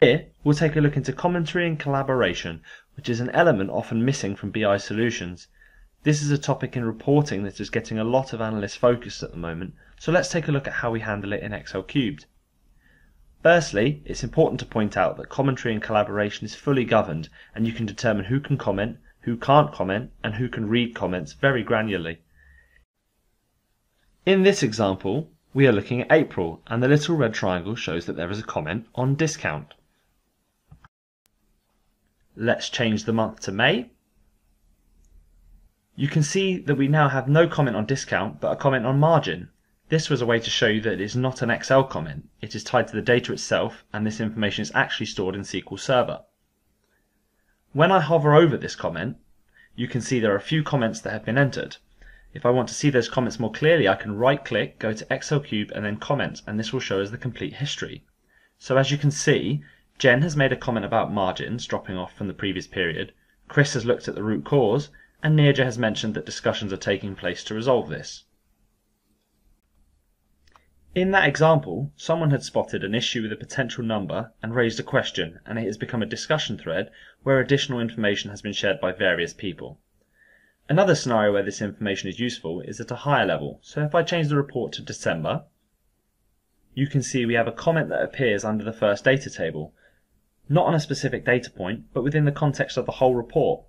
Here, we'll take a look into commentary and collaboration, which is an element often missing from BI solutions. This is a topic in reporting that is getting a lot of analysts focused at the moment, so let's take a look at how we handle it in XLCubed. Firstly, it's important to point out that commentary and collaboration is fully governed, and you can determine who can comment, who can't comment, and who can read comments very granularly. In this example, we are looking at April, and the little red triangle shows that there is a comment on discount. Let's change the month to May. You can see that we now have no comment on discount, but a comment on margin. This was a way to show you that it is not an Excel comment. It is tied to the data itself, and this information is actually stored in SQL Server. When I hover over this comment, you can see there are a few comments that have been entered. If I want to see those comments more clearly, I can right-click, go to XLCubed, and then Comments, and this will show us the complete history. So as you can see, Jen has made a comment about margins dropping off from the previous period, Chris has looked at the root cause, and Nirja has mentioned that discussions are taking place to resolve this. In that example, someone had spotted an issue with a potential number and raised a question, and it has become a discussion thread where additional information has been shared by various people. Another scenario where this information is useful is at a higher level, so if I change the report to December, you can see we have a comment that appears under the first data table, not on a specific data point, but within the context of the whole report.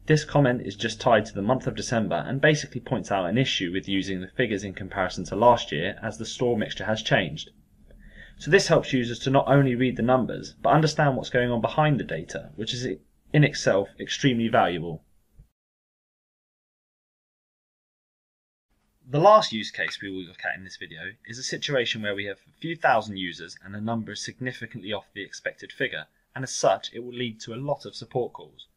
This comment is just tied to the month of December and basically points out an issue with using the figures in comparison to last year as the store mixture has changed. So this helps users to not only read the numbers, but understand what's going on behind the data, which is in itself extremely valuable. The last use case we will look at in this video is a situation where we have a few thousand users and the number is significantly off the expected figure, and as such it will lead to a lot of support calls.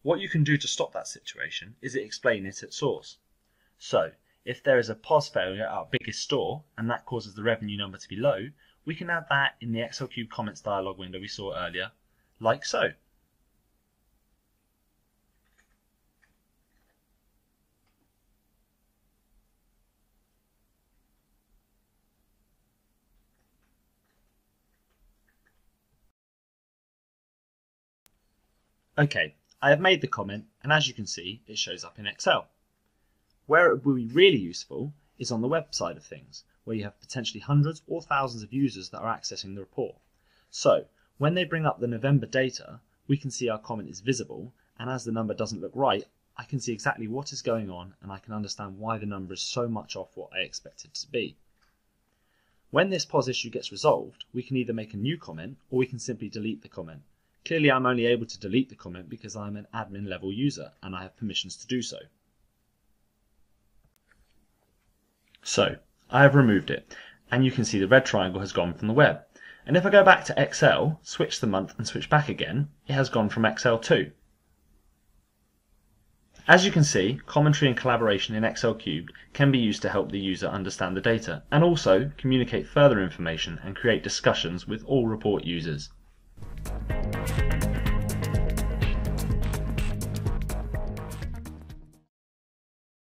What you can do to stop that situation is explain it at source. So, if there is a POS failure at our biggest store and that causes the revenue number to be low, we can add that in the XLCubed comments dialog window we saw earlier, like so. Okay, I have made the comment, and as you can see, it shows up in Excel. Where it will be really useful is on the web side of things, where you have potentially hundreds or thousands of users that are accessing the report. So, when they bring up the November data, we can see our comment is visible, and as the number doesn't look right, I can see exactly what is going on, and I can understand why the number is so much off what I expect it to be. When this POS issue gets resolved, we can either make a new comment, or we can simply delete the comment. Clearly I'm only able to delete the comment because I'm an admin level user and I have permissions to do so. So, I have removed it, and you can see the red triangle has gone from the web. And if I go back to Excel, switch the month and switch back again, it has gone from Excel too. As you can see, commentary and collaboration in XLCubed can be used to help the user understand the data, and also communicate further information and create discussions with all report users.